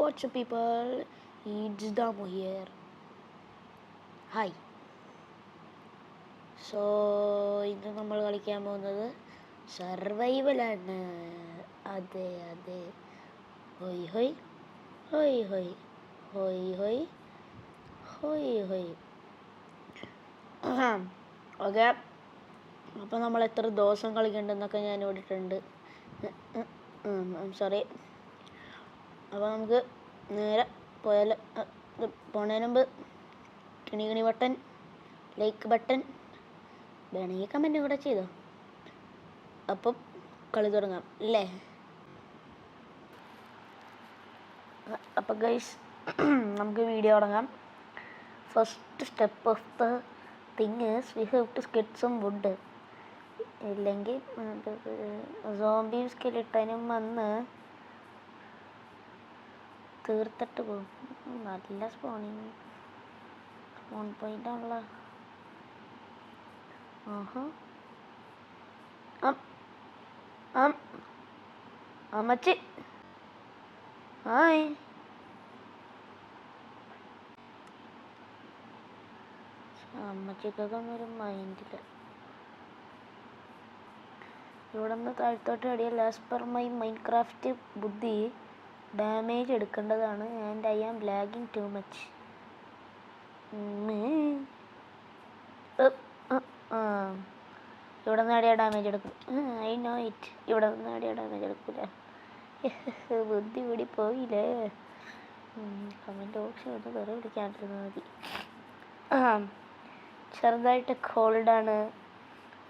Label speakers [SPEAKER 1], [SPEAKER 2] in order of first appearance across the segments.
[SPEAKER 1] what's up people, it's Damu here. Hi. So ഇന്ന് നമ്മൾ കളിക്കാൻ പോകുന്നത് സർവൈവലാണ്. അതെ ഹൊയ് ഹൊയ് ഹൊയ് ഹൊയ് ഹൊയ് ഹൊയ് ഹൊയ് ഹൊയ്. ഓക്കെ, അപ്പോൾ നമ്മൾ എത്ര ദിവസം കളിക്കേണ്ടതെന്നൊക്കെ ഞാൻ ഇവിടിട്ടുണ്ട്. സോറി. അപ്പോൾ നമുക്ക് നേരെ പോയാൽ പോണതിന് മുമ്പ് കിണി ബട്ടൺ, ലൈക്ക് ബട്ടൺ വേണമെങ്കിൽ കമൻറ്റ് കൂടെ ചെയ്തോ. അപ്പം കളി തുടങ്ങാം അല്ലേ? അപ്പം ഗൈസ് നമുക്ക് വീഡിയോ തുടങ്ങാം. First step of the thing is we have to get some wood. ഇല്ലെങ്കിൽ സോംബിയും സ്കെലിട്ടനും വന്ന് തീർത്തിട്ട് പോകും. നല്ല സ്പോൺ പോയിന്റ് ആണല്ലോ. അമ്മച്ചി ഹായ്. അമ്മച്ചിക്കൊന്നും ഒരു മൈൻഡില്ല. ഇവിടെ നിന്ന് താഴ്ത്തോട്ട് അടിയല്ല. ആസ് പെർ മൈ മൈൻക്രാഫ്റ്റ് ബുദ്ധി ഡാമേജ് എടുക്കേണ്ടതാണ്. And I am lagging too much. ഇവിടെ നിന്ന് അടിയാ ഡാമേജ് എടുക്കും. I know it. ഇവിടെ നിന്ന് അടിയാ ഡാമേജ് എടുക്കില്ല. ബുദ്ധി കൂടി പോയില്ലേ. കമൻറ്റ് ഓപ്ഷൻ ഒന്ന് വേറെ വിളിക്കാണ്ടിരുന്നാൽ മതി. ചെറുതായിട്ട് കോൾഡാണ്.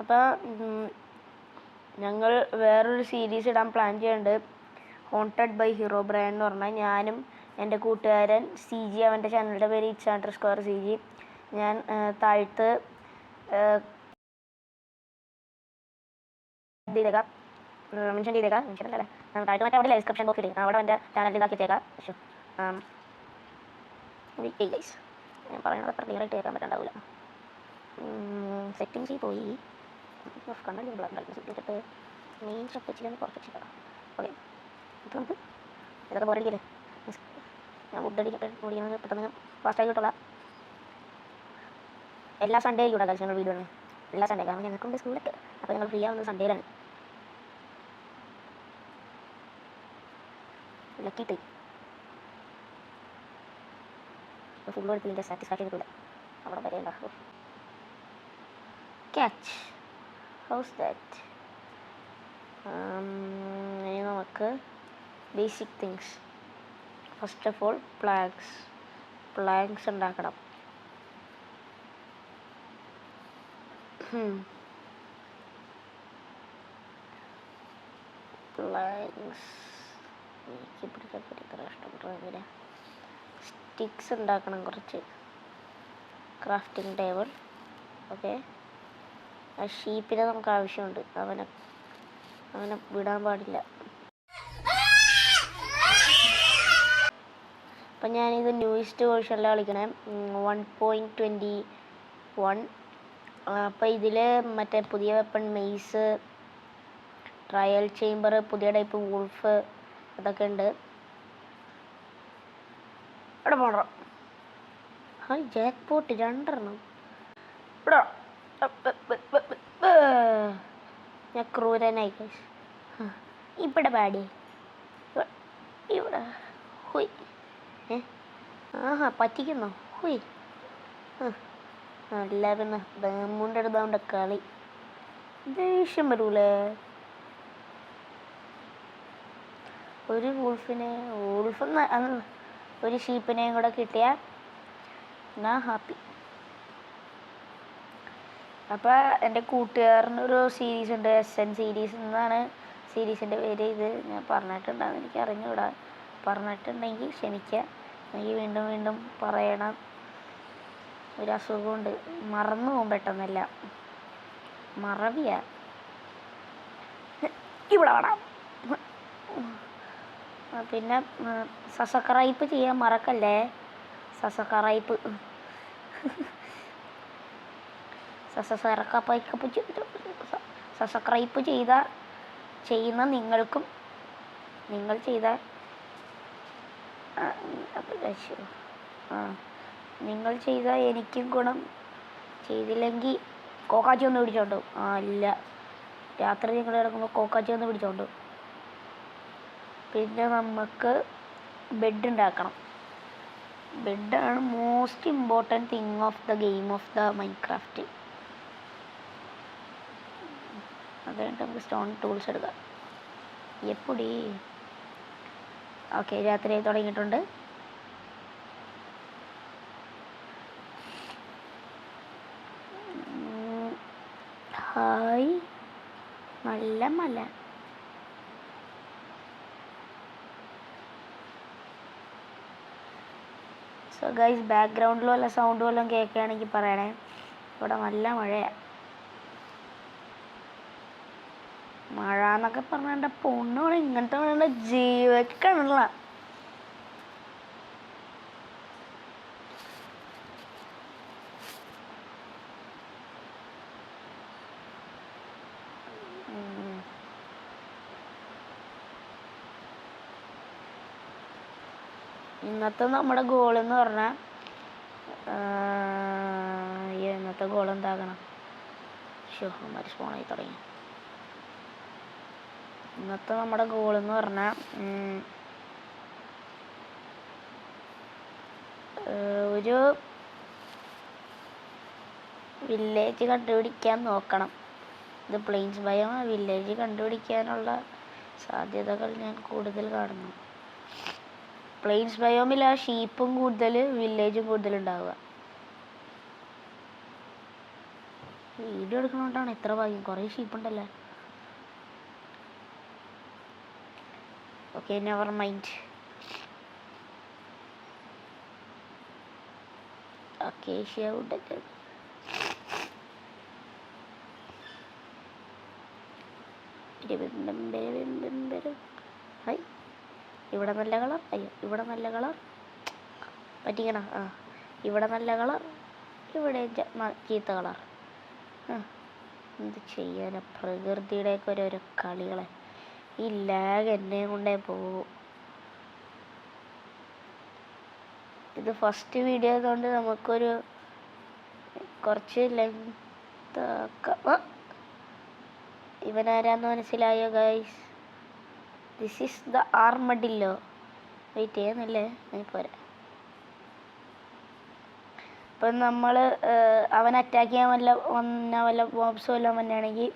[SPEAKER 1] അപ്പം ഞങ്ങൾ വേറൊരു സീരീസ് ഇടാൻ പ്ലാൻ ചെയ്യുന്നുണ്ട്. ഹോണ്ടഡ് ബൈ ഹീറോ ബ്രയൻ എന്ന് പറഞ്ഞാൽ ഞാനും എൻ്റെ കൂട്ടുകാരൻ CG, അവൻ്റെ ചാനലിൻ്റെ പേര് _CG. ഞാൻ താഴത്ത് മെൻഷൻ ചെയ്തേക്കാം. മെൻഷനല്ലേ, താഴത്ത് മറ്റേ അവിടെ ഡിസ്ക്രിപ്ഷൻ ബോക്സിൽ അവിടെ എൻ്റെ ചാനൽ ഇതാക്കിയിട്ടേക്കാം. ഗൈസ് ഞാൻ പറയുന്നത് അത്ര ക്ലിയർ ആയിട്ട് കേൾക്കാൻ പറ്റണ്ടാവില്ല. സെറ്റിങ്സിൽ പോയി കണ്ടല്ലോ സെറ്റിട്ട് മെയിൻ സ്റ്റെപ്പ് വെച്ചിട്ട് കുറച്ച് വെച്ചിട്ടാണ്. ഓക്കെ, അപ്പോൾ നമുക്ക് ഇതൊക്കെ ബോറടിക്കില്ലേ. ഞാൻ ഓടിക്കുന്നത് പെട്ടെന്ന് ഫാസ്റ്റായി കിട്ടുള്ള എല്ലാ സൺഡേ ആയിക്കോട്ടെ കഴിച്ച് ഞങ്ങൾ വീഡിയോ ആണ്. എല്ലാ സൺഡേ, കാരണം ഞങ്ങൾക്കുണ്ട് സ്കൂളൊക്കെ. അപ്പോൾ ഞങ്ങൾ ഫ്രീ ആവുന്നത് സൺഡേയിലാണ്. ലക്കിട്ട് ഫുൾ എടുത്തില്ല, സാറ്റിസ്ഫാക്ഷൻ കിട്ടില്ല. അവിടെ വരെ ഉണ്ടാകും. Catch house that. ഇനി നമുക്ക് basic things. First of all planks ഉണ്ടാക്കണം. പ്ലാങ്ക്സ് എനിക്ക് പിടിക്കാൻ പറ്റിയ ഇഷ്ടപ്പെട്ട സ്റ്റിക്സ് ഉണ്ടാക്കണം. കുറച്ച് ക്രാഫ്റ്റിംഗ് ടേബിൾ. ഓക്കെ, ആ ഷീപ്പിനെ നമുക്ക് ആവശ്യമുണ്ട്. അവനെ വിടാൻ പാടില്ല. അപ്പം ഞാനിത് ന്യൂയിസ്റ്റ് വേർഷനിലാണ് കളിക്കണേ, 1.21. അപ്പോൾ ഇതിൽ മറ്റേ പുതിയ വെപ്പൺ മെയ്സ്, ട്രയൽ ചേംബർ, പുതിയ ടൈപ്പ് വൂൾഫ് അതൊക്കെ ഉണ്ട്. ഇവിടെ പോണോ? ഹായ്, ജാക്ക് പോട്ട് 2 ഇവിടെ. ഞാൻ ക്രൂരനായി. ഇവിടെ പാടി ഇവിടെ ഹുയ്. പറ്റിക്കുന്നോ? ഹുയ്. അല്ല പിന്നെ ദമ്മുണ്ട് എടുത്താണ്ട് കളി. ദേഷ്യം വരൂലേ ഒരു ഒരു ഷീപ്പിനെയും കൂടെ കിട്ടിയാൽ ഞാൻ ഹാപ്പി. അപ്പോൾ എൻ്റെ കൂട്ടുകാരനൊരു സീരീസ് ഉണ്ട്, SN സീരീസ് എന്നാണ് സീരീസിൻ്റെ പേര്. ഇത് ഞാൻ പറഞ്ഞിട്ടുണ്ടാകും, എനിക്ക് അറിഞ്ഞൂടാ. പറഞ്ഞിട്ടുണ്ടെങ്കിൽ ക്ഷമിക്കുക. എനിക്ക് വീണ്ടും പറയണം. ഒരു അസുഖമുണ്ട്, മറന്നു പോകും പെട്ടെന്നല്ല, മറവിയാ. ഇവിടെ വേണം. പിന്നെ സബ്സ്ക്രൈബ് ചെയ്യാൻ മറക്കല്ലേ. സബ്സ്ക്രൈബ് ചെയ്യുന്ന നിങ്ങൾക്കും, നിങ്ങൾ ചെയ്ത ആ നിങ്ങൾ ചെയ്താൽ എനിക്കും ഗുണം, ചെയ്തില്ലെങ്കിൽ കോക്കാച്ചി ഒന്ന് പിടിച്ചോണ്ടോ. ആ ഇല്ല, രാത്രി നിങ്ങൾ കിടക്കുമ്പോൾ കോക്കാച്ചി ഒന്ന് പിടിച്ചോണ്ടോ. പിന്നെ നമുക്ക് ബെഡ് ഉണ്ടാക്കണം. ബെഡാണ് most important thing of the game of the Minecraft. അത് കഴിഞ്ഞിട്ട് നമുക്ക് സ്റ്റോൺ ടൂൾസ് എടുക്കാം. എപ്പൊടി ഓക്കെ, രാത്രി തുടങ്ങിയിട്ടുണ്ട്. ഹായ്, നല്ല മല. സോ ഗൈസ്, ബാക്ക്ഗ്രൗണ്ടിൽ വല്ല സൗണ്ട് വല്ലതും കേൾക്കുകയാണെങ്കിൽ പറയണേ. ഇവിടെ നല്ല മഴയാണ്. മഴ എന്നൊക്കെ പറഞ്ഞാൽ എൻ്റെ പൊണ്ണോടെ ഇങ്ങനത്തെ മഴ ജീവക്കാണുള്ള. ഇന്നത്തെ നമ്മുടെ ഗോൾ എന്ന് പറഞ്ഞാൽ ഇന്നത്തെ ഗോൾ എന്താകണം? സ്പോണായി തുടങ്ങി. ഇന്നത്തെ നമ്മുടെ ഗോൾ എന്ന് പറഞ്ഞാൽ ഒരു വില്ലേജ് കണ്ടുപിടിക്കാൻ നോക്കണം. ഇത് പ്ലെയിൻസ് ബയോം. വില്ലേജ് കണ്ടുപിടിക്കാനുള്ള സാധ്യതകൾ ഞാൻ കൂടുതൽ കാണുന്നു. പ്ലെയിൻസ് ബയോമിൽ ആ ഷീപ്പും കൂടുതൽ, വില്ലേജും കൂടുതൽ ഉണ്ടാവുക. വീഡിയോ എടുക്കുന്നതുകൊണ്ടാണ് ഇത്ര ഭാഗ്യം. കുറേ ഷീപ്പുണ്ടല്ലേ. Okay, never mind. അക്കേഷ്യ വുഡൊക്കെ ഹൈ, ഇവിടെ നല്ല കളർ. അയ്യോ, ഇവിടെ നല്ല കളർ പറ്റിക്കണം. ആ, ഇവിടെ നല്ല കളർ, ഇവിടെ ചീത്ത കളർ. എന്ത് ചെയ്യാനാ, പ്രകൃതിയുടെയൊക്കെ ഓരോരോ കളികളെ. ഈ ലാഗ് എന്നെ കൊണ്ടേ പോകും. ഇത് ഫസ്റ്റ് വീഡിയോ ആയതുകൊണ്ട് നമുക്കൊരു കുറച്ച് ലെങ്ത് ആക്കാം. ഇവനാരാന്ന് മനസ്സിലായോ guys? This is the armadillo. Wait ചെയ്യുന്നില്ലേ, നീ പോരാ. ഇപ്പം നമ്മൾ അവൻ അറ്റാക്ക് ചെയ്യാൻ വല്ല ബോബ്സ് വല്ലതും വന്നെയാണെങ്കിൽ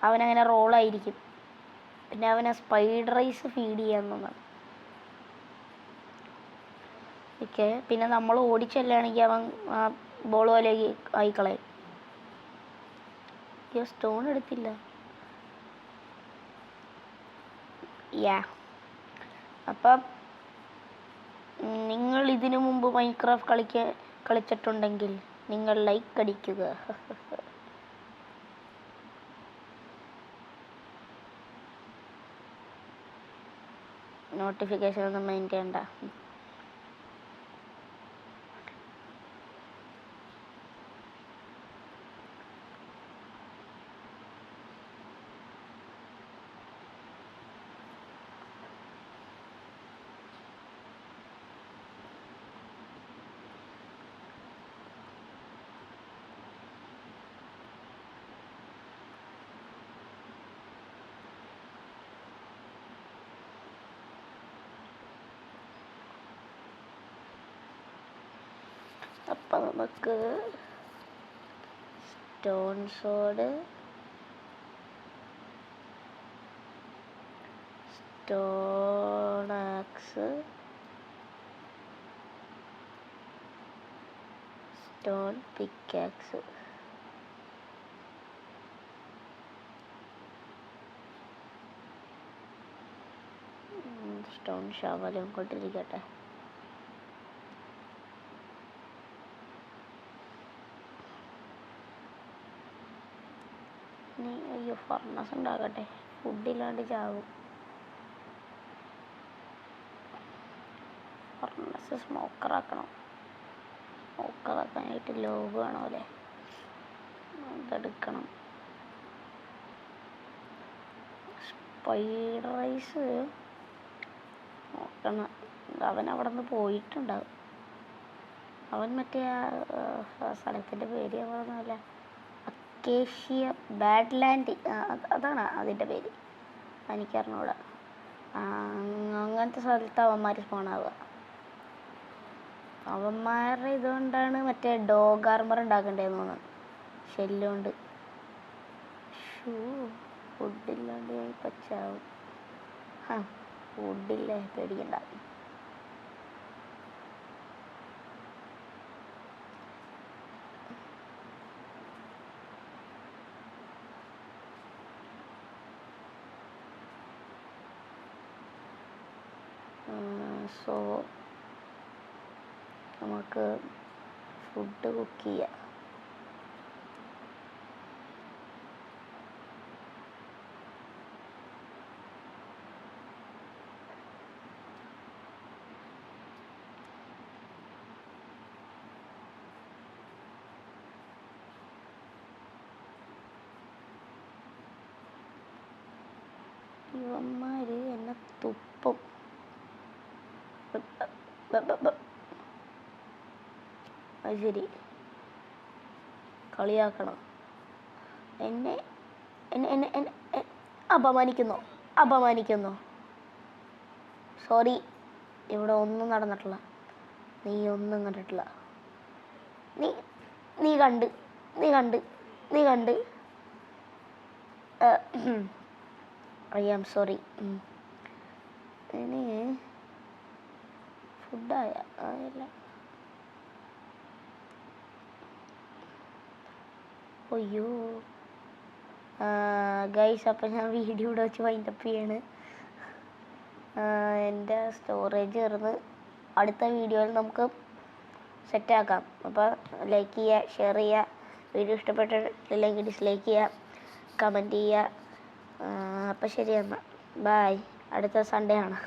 [SPEAKER 1] അവനങ്ങനെ റോളായിരിക്കും. പിന്നെ അവനെ സ്പൈഡർ റൈസ് ഫീഡ് ചെയ്യാമെന്നാണ്. ഓക്കെ, പിന്നെ നമ്മൾ ഓടിച്ചെല്ലുകയാണെങ്കിൽ അവൻ ആ ബോൾ പോലെ ആയിക്കളയും. സ്റ്റോൺ എടുത്തില്ല. അപ്പം നിങ്ങൾ ഇതിനു മുമ്പ് മൈൻക്രാഫ്റ്റ് കളിച്ചിട്ടുണ്ടെങ്കിൽ നിങ്ങൾ ലൈക്ക് അടിക്കുക. നോട്ടിഫിക്കേഷൻ ഒന്നും മൈൻഡ് ചെയ്യണ്ട. അപ്പം നമുക്ക് stone sword, stone axe, stone pickaxe, stone ഷവലും കൊണ്ടിരിക്കട്ടെ. അയ്യോ, ഫർണസ് ഉണ്ടാകട്ടെ, ഫുഡില്ലാണ്ട് ചാവും. ഫർണസ് സ്മോക്കറാക്കണം. സ്മോക്കറാക്കാനായിട്ട് ലോഗ് വേണം അല്ലേ, അതെടുക്കണം. സ്പൈഡർ റൈസ് നോക്കണം. അവൻ അവിടെ നിന്ന് പോയിട്ടുണ്ടാവും. അവൻ മറ്റേ ആ സ്ഥലത്തിൻ്റെ പേര് ഞാൻ പറഞ്ഞല്ല, അക്കേഷ്യ ബാഡ്ലാൻഡ്, അതാണ് അതിൻ്റെ പേര്, എനിക്കറിഞ്ഞൂടാ. അങ്ങനത്തെ സ്ഥലത്ത് അവന്മാർ സ്പോണാവുക. അവന്മാരുടെ ഇതുകൊണ്ടാണ് മറ്റേ ഡോഗ് ആർമർ ഉണ്ടാക്കണ്ടേന്ന് തോന്നുന്നു, ഷെല്ലുകൊണ്ട്. ഫുഡില്ലാണ്ട് പച്ചാവും. ഫുഡില്ലേ, പേടിക്കണ്ട. സോ നമുക്ക് ഫുഡ് കുക്ക് ചെയ്യാം. ഇവന്മാർ എന്നെ തുപ്പും. അത് ശരി, കളിയാക്കണം. എന്നെ എന്നെ എന്നെ എന്നെ അപമാനിക്കുന്നു. സോറി, ഇവിടെ ഒന്നും നടന്നിട്ടില്ല. നീ ഒന്നും കണ്ടിട്ടില്ല. നീ കണ്ട് ഐ ആം സോറി. ഇനി ഫുഡായ ആയില്ല. അയ്യോ ഗൈസ്, അപ്പം ഞാൻ വീഡിയോ ഇവിടെ വെച്ച് വൈൻഡപ്പ് ചെയ്യാണ്. എൻ്റെ സ്റ്റോറേജ് കയറുന്ന അടുത്ത വീഡിയോയിൽ നമുക്ക് സെറ്റാക്കാം. അപ്പോൾ ലൈക്ക് ചെയ്യുക, ഷെയർ ചെയ്യുക, വീഡിയോ ഇഷ്ടപ്പെട്ടില്ലെങ്കിൽ ഡിസ്ലൈക്ക് ചെയ്യുക, കമൻറ്റ് ചെയ്യുക. അപ്പോൾ ശരി എന്നാൽ ബൈ. അടുത്ത സൺഡേ ആണ്.